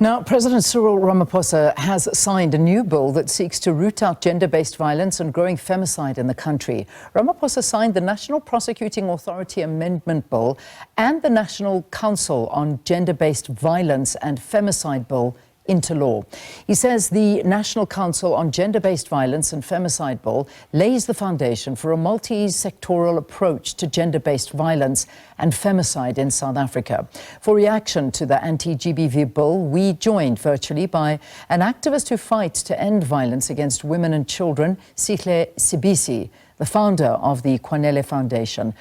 Now, President Cyril Ramaphosa has signed a new bill that seeks to root out gender-based violence and growing femicide in the country. Ramaphosa signed the National Prosecuting Authority Amendment Bill and the National Council on Gender-Based Violence and Femicide Bill into law. He says the National Council on Gender-Based Violence and Femicide Bill lays the foundation for a multi-sectoral approach to gender-based violence and femicide in South Africa. For reaction to the anti-GBV bill, we joined virtually by an activist who fights to end violence against women and children, Sihle Sibisi, the founder of the Kwanele Foundation.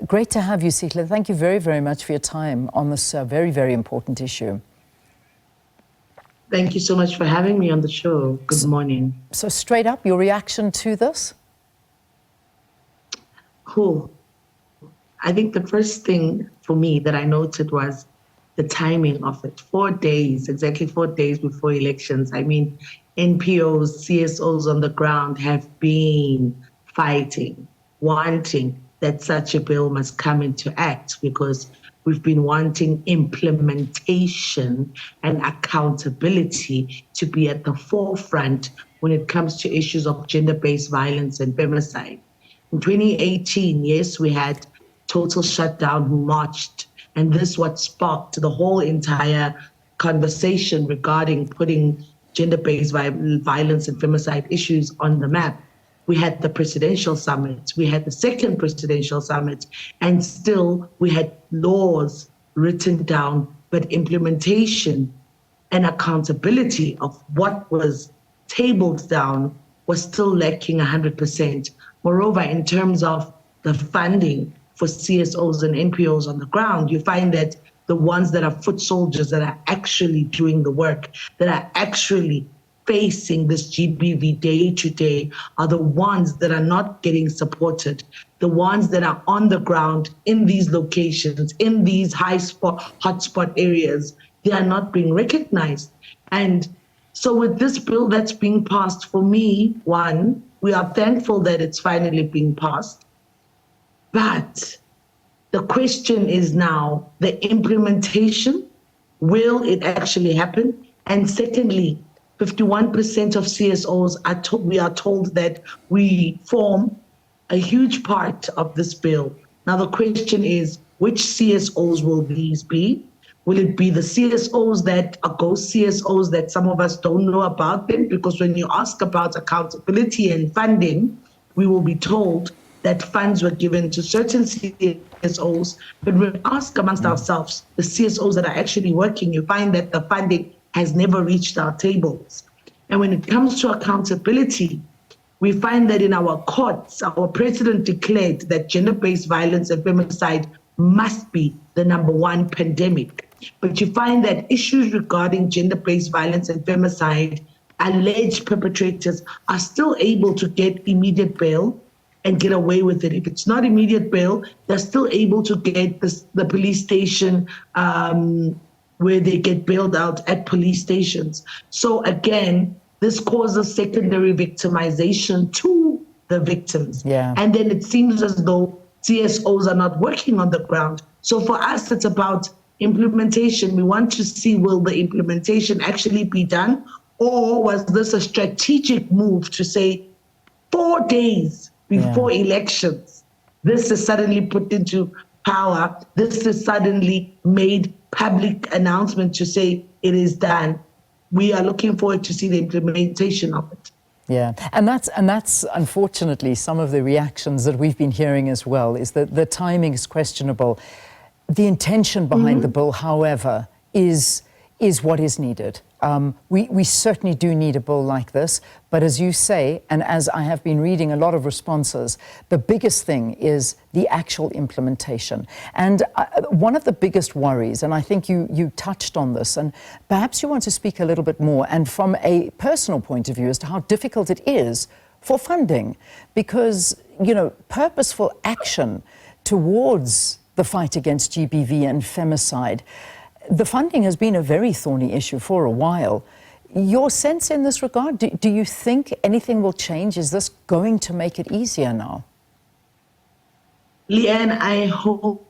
Great to have you, Sihle. Thank you very, very much for your time on this very, very important issue. Thank you so much for having me on the show. Good morning. So straight up, your reaction to this? Cool. I think the first thing for me that I noted was the timing of it. 4 days, exactly 4 days before elections. I mean, NPOs, CSOs on the ground have been fighting, wanting that such a bill must come into act because we've been wanting implementation and accountability to be at the forefront when it comes to issues of gender-based violence and femicide. In 2018, yes, we had total shutdown who marched, and this what sparked the whole entire conversation regarding putting gender-based violence and femicide issues on the map. We had the presidential summit, we had the second presidential summit, and still we had laws written down, but implementation and accountability of what was tabled down was still lacking 100%. Moreover, in terms of the funding for CSOs and NPOs on the ground, you find that the ones that are foot soldiers that are actually doing the work, that are actually facing this GBV day to day are the ones that are not getting supported, the ones that are on the ground in these locations, in these hotspot areas, they are not being recognized. And so with this bill that's being passed, for me, one, we are thankful that it's finally being passed. But the question is now the implementation, will it actually happen? And secondly, 51% of CSOs we are told that we form a huge part of this bill. Now the question is, which CSOs will these be? Will it be the CSOs that are ghost CSOs that some of us don't know about them? Because when you ask about accountability and funding, we will be told that funds were given to certain CSOs. But when we ask amongst ourselves, the CSOs that are actually working, you find that the funding has never reached our tables. And when it comes to accountability, we find that in our courts, our president declared that gender-based violence and femicide must be the #1 pandemic. But you find that issues regarding gender-based violence and femicide, alleged perpetrators are still able to get immediate bail and get away with it. If it's not immediate bail, they're still able to get the police station where they get bailed out at police stations. So again, this causes secondary victimization to the victims. Yeah. And then it seems as though CSOs are not working on the ground. So for us, it's about implementation. We want to see, will the implementation actually be done? Or was this a strategic move to say 4 days before elections, this is suddenly put into power, this is suddenly made public announcement to say it is done. We are looking forward to see the implementation of it. Yeah, and that's unfortunately some of the reactions that we've been hearing as well, is that the timing is questionable. The intention behind the bill, however, is what is needed. We certainly do need a bill like this, but as you say, and as I have been reading a lot of responses, the biggest thing is the actual implementation. And one of the biggest worries, and I think you touched on this, and perhaps you want to speak a little bit more, and from a personal point of view as to how difficult it is for funding, because, you know, purposeful action towards the fight against GBV and femicide, the funding has been a very thorny issue for a while. Your sense in this regard, do you think anything will change? Is this going to make it easier now? Leanne, I hope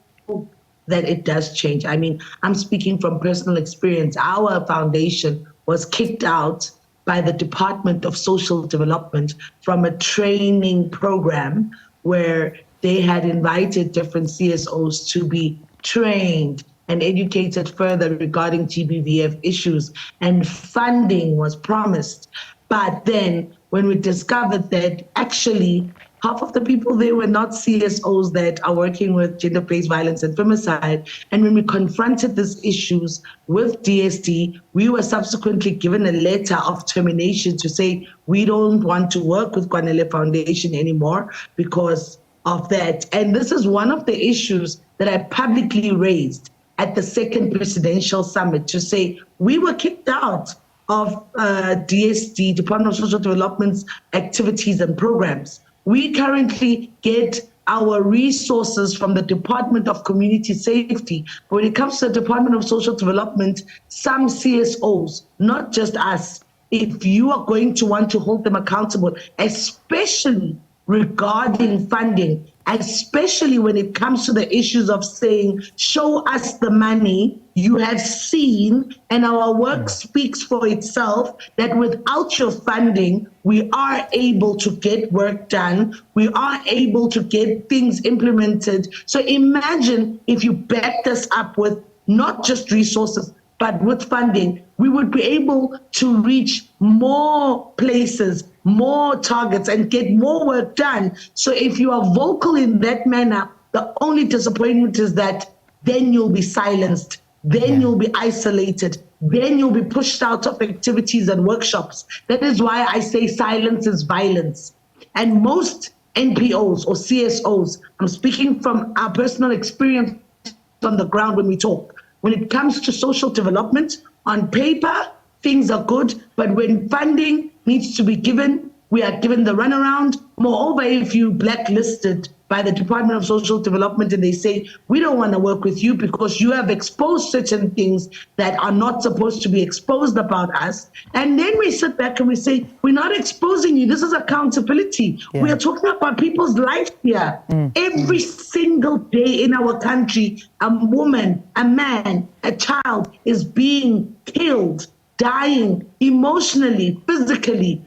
that it does change. I mean, I'm speaking from personal experience. Our foundation was kicked out by the Department of Social Development from a training program where they had invited different CSOs to be trained and educated further regarding GBVF issues, and funding was promised. But then when we discovered that actually half of the people there were not CSOs that are working with gender-based violence and femicide, and when we confronted these issues with DSD, we were subsequently given a letter of termination to say we don't want to work with Kwanele Foundation anymore because of that. And this is one of the issues that I publicly raised at the second presidential summit, to say we were kicked out of DSD, Department of Social Development's activities and programs. We currently get our resources from the Department of Community Safety. But when it comes to the Department of Social Development, some CSOs, not just us, if you are going to want to hold them accountable, especially regarding funding, especially when it comes to the issues of saying, show us the money you have seen, and our work speaks for itself, that without your funding, we are able to get work done, we are able to get things implemented. So imagine if you backed us up with not just resources, but with funding, we would be able to reach more places, more targets, and get more work done. So if you are vocal in that manner, the only disappointment is that then you'll be silenced, then you'll be isolated, then you'll be pushed out of activities and workshops. That is why I say silence is violence. And most NPOs or CSOs, I'm speaking from our personal experience on the ground when we talk, when it comes to social development, on paper, things are good, but when funding needs to be given, we are given the runaround. Moreover, if you blacklisted by the Department of Social Development and they say, we don't want to work with you because you have exposed certain things that are not supposed to be exposed about us. And then we sit back and we say, we're not exposing you. This is accountability. Yeah. We are talking about people's life here. Every single day in our country, a woman, a man, a child is being killed, dying emotionally, physically,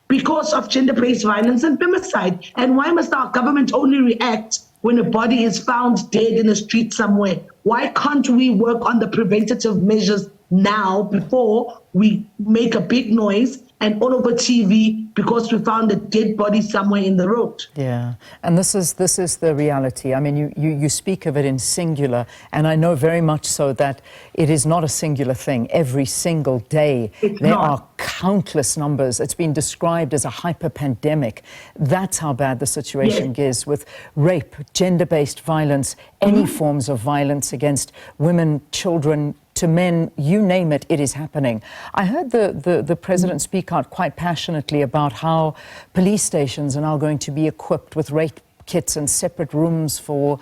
because of gender-based violence and femicide. And why must our government only react when a body is found dead in a street somewhere? Why can't we work on the preventative measures now before we make a big noise and all over TV because we found a dead body somewhere in the road? Yeah, and this is the reality. I mean, you speak of it in singular, and I know very much so that it is not a singular thing. Every single day, there are countless numbers. It's been described as a hyper-pandemic. That's how bad the situation is with rape, gender-based violence, any forms of violence against women, children, to men, you name it, it is happening. I heard the president speak out quite passionately about how police stations are now going to be equipped with rape kits and separate rooms for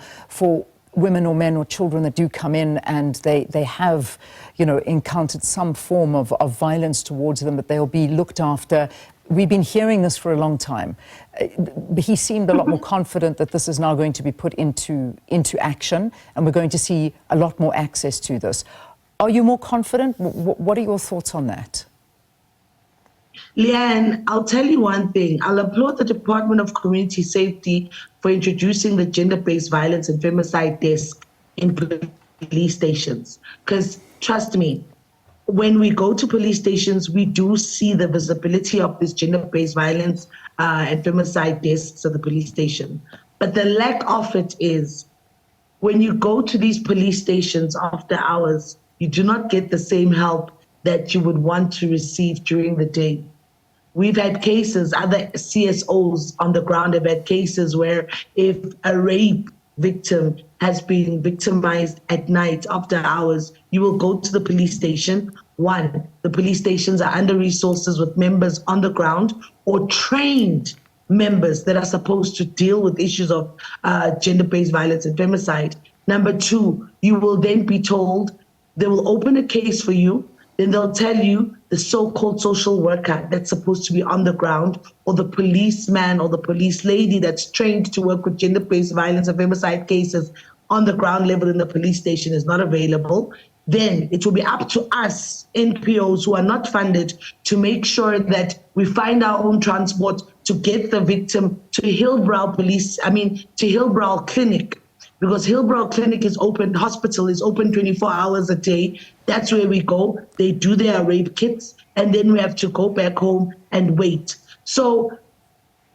women or men or children that do come in and they have, you know, encountered some form of violence towards them, that they'll be looked after. We've been hearing this for a long time. He seemed a lot more confident that this is now going to be put into action, and we're going to see a lot more access to this. Are you more confident? What are your thoughts on that? Leanne, I'll tell you one thing. I'll applaud the Department of Community Safety for introducing the gender-based violence and femicide desk in police stations. Because trust me, when we go to police stations, we do see the visibility of this gender-based violence and femicide desks at the police station. But the lack of it is, when you go to these police stations after hours, you do not get the same help that you would want to receive during the day. We've had cases, other CSOs on the ground have had cases where if a rape victim has been victimized at night after hours, you will go to the police station. One, the police stations are under-resourced with members on the ground or trained members that are supposed to deal with issues of gender-based violence and femicide. Number two, you will then be told, they will open a case for you, then they'll tell you the so-called social worker that's supposed to be on the ground, or the policeman or the police lady that's trained to work with gender-based violence and femicide cases, on the ground level in the police station is not available, then it will be up to us NPOs who are not funded to make sure that we find our own transport to get the victim to Hillbrow Clinic, because Hillbrow Clinic is open, hospital is open 24 hours a day. That's where we go. They do their rape kits, and then we have to go back home and wait. So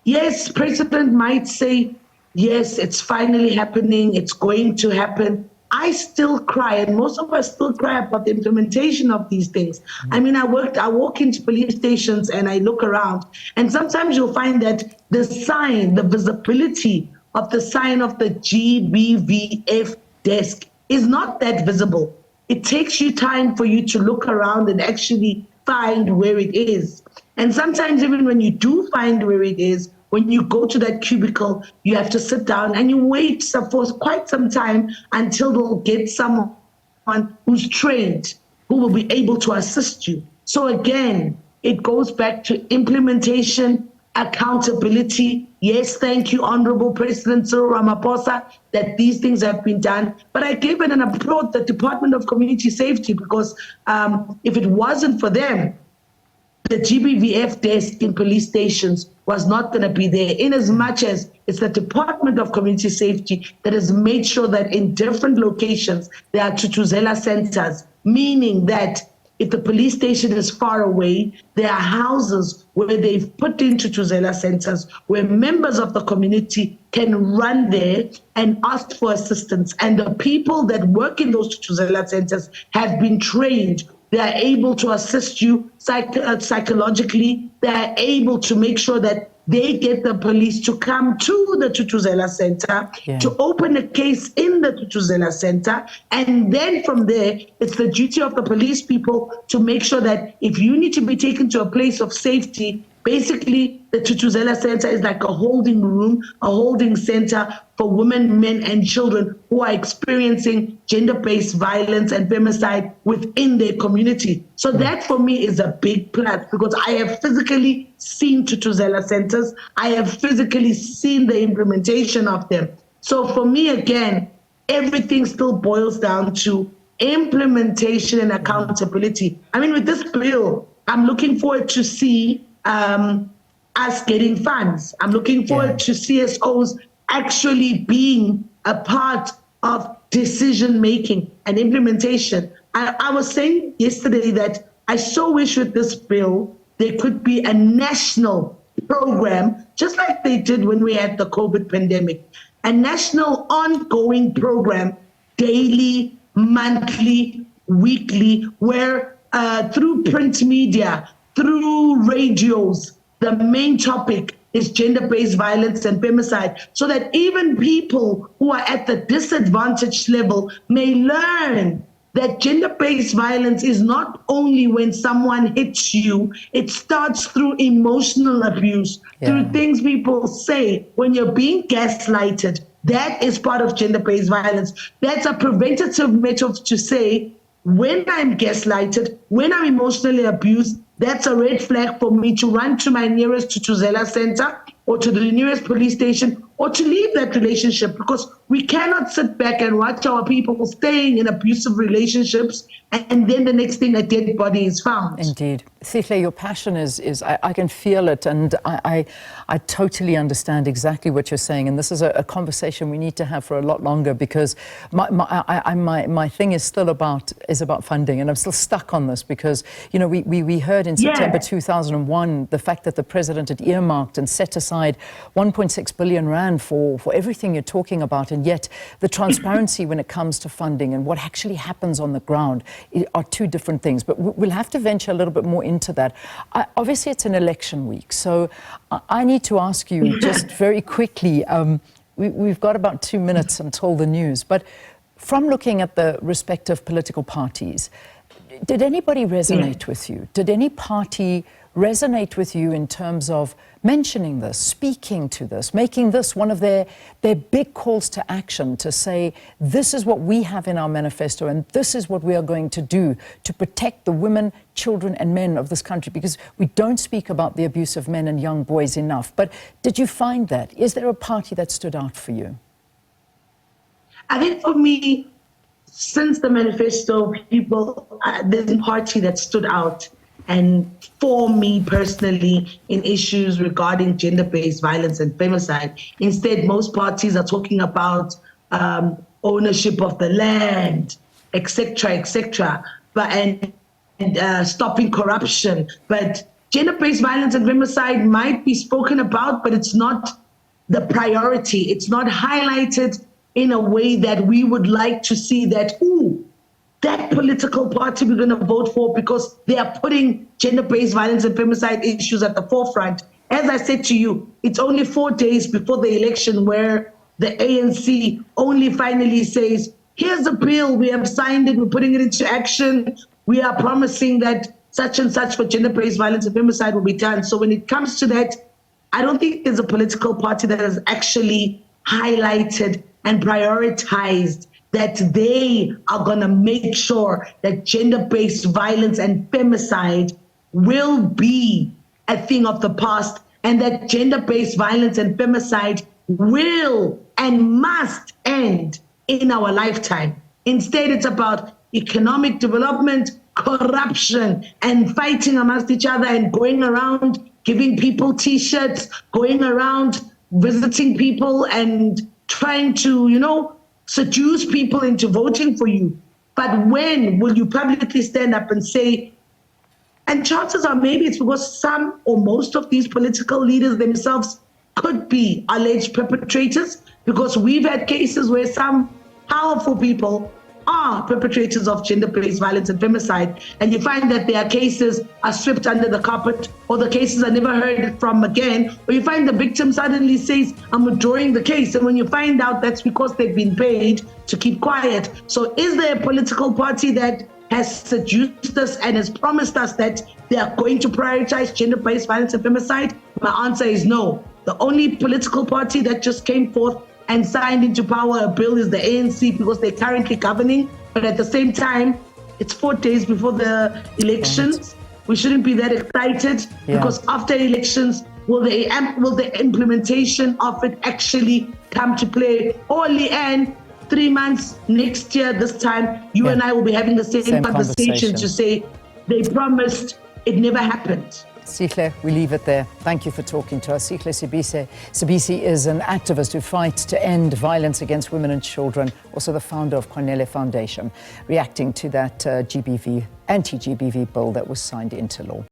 yes, President might say, yes, it's finally happening, it's going to happen. I still cry, and most of us still cry about the implementation of these things. I mean, I walk into police stations and I look around, and sometimes you'll find that the sign, the visibility of the sign of the GBVF desk is not that visible. It takes you time for you to look around and actually find where it is. And sometimes even when you do find where it is, when you go to that cubicle, you have to sit down and you wait for quite some time until they'll get someone who's trained, who will be able to assist you. So again, it goes back to implementation, accountability. Yes, thank you, Honorable President Cyril Ramaphosa, that these things have been done. But I give it an applaud the Department of Community Safety, because if it wasn't for them, the GBVF desk in police stations was not going to be there, in as much as it's the Department of Community Safety that has made sure that in different locations there are Tutuzela centers, meaning that if the police station is far away, there are houses where they've put in Tutuzela centers where members of the community can run there and ask for assistance. And the people that work in those Tutuzela centers have been trained. They are able to assist you psychologically. They are able to make sure that they get the police to come to the Tutuzela Center, to open a case in the Tutuzela Center. And then from there, it's the duty of the police people to make sure that if you need to be taken to a place of safety, basically the Tutuzela Center is like a holding room, a holding center for women, men, and children who are experiencing gender-based violence and femicide within their community. So that for me is a big plus, because I have physically seen Tutuzela centers. I have physically seen the implementation of them. So for me, again, everything still boils down to implementation and accountability. I mean, with this bill, I'm looking forward to see us getting funds. I'm looking forward to CSOs actually being a part of decision-making and implementation. I was saying yesterday that I so wish with this bill, there could be a national program, just like they did when we had the COVID pandemic, a national ongoing program, daily, monthly, weekly, where through print media, through radios, the main topic is gender-based violence and femicide, so that even people who are at the disadvantaged level may learn that gender-based violence is not only when someone hits you, it starts through emotional abuse, through things people say when you're being gaslighted. That is part of gender-based violence. That's a preventative method to say, when I'm gaslighted, when I'm emotionally abused, that's a red flag for me to run to my nearest Tutuzela center or to the nearest police station, or to leave that relationship, because we cannot sit back and watch our people staying in abusive relationships and then the next thing, a dead body is found. Indeed. Sihle, your passion is I can feel it, and I totally understand exactly what you're saying, and this is a conversation we need to have for a lot longer, because my thing is still about funding, and I'm still stuck on this, because, you know, we heard in September 2001 the fact that the president had earmarked and set aside 1.6 billion rand for everything you're talking about, and yet the transparency when it comes to funding and what actually happens on the ground are two different things. But we'll have to venture a little bit more into that. Obviously, it's an election week, so I need to ask you just very quickly, we've got about 2 minutes until the news, but from looking at the respective political parties, did anybody resonate with you? Did any party resonate with you in terms of mentioning this, speaking to this, making this one of their big calls to action, to say, this is what we have in our manifesto and this is what we are going to do to protect the women, children and men of this country? Because we don't speak about the abuse of men and young boys enough. But did you find that? Is there a party that stood out for you? I think for me, since the manifesto, there's a party that stood out, and for me personally, in issues regarding gender-based violence and femicide. Instead, most parties are talking about ownership of the land, etc., and stopping corruption. But gender-based violence and femicide might be spoken about, but it's not the priority. It's not highlighted in a way that we would like to see that, ooh, that political party we're going to vote for because they are putting gender-based violence and femicide issues at the forefront. As I said to you, it's only 4 days before the election where the ANC only finally says, here's a bill, we have signed it, we're putting it into action, we are promising that such and such for gender-based violence and femicide will be done. So when it comes to that, I don't think there's a political party that has actually highlighted and prioritized that they are going to make sure that gender-based violence and femicide will be a thing of the past, and that gender-based violence and femicide will and must end in our lifetime. Instead, it's about economic development, corruption, and fighting amongst each other and going around giving people T-shirts, going around visiting people and trying to, seduce people into voting for you. But when will you publicly stand up and say, and chances are maybe it's because some or most of these political leaders themselves could be alleged perpetrators, because we've had cases where some powerful people are perpetrators of gender-based violence and femicide, and you find that their cases are swept under the carpet, or the cases are never heard from again, or you find the victim suddenly says, I'm withdrawing the case, and when you find out, that's because they've been paid to keep quiet. So is there a political party that has seduced us and has promised us that they are going to prioritize gender-based violence and femicide? My answer is no. The only political party that just came forth and signed into power a bill is the ANC, because they're currently governing. But at the same time, it's 4 days before the elections. We shouldn't be that excited, because after elections, will the implementation of it actually come to play? Or Leanne, 3 months next year, this time, you and I will be having the same conversation to say they promised, it never happened. Sihle, we leave it there. Thank you for talking to us. Sihle Sibisi. Sibisi is an activist who fights to end violence against women and children, also the founder of Kwanele Foundation, reacting to that anti-GBV bill that was signed into law.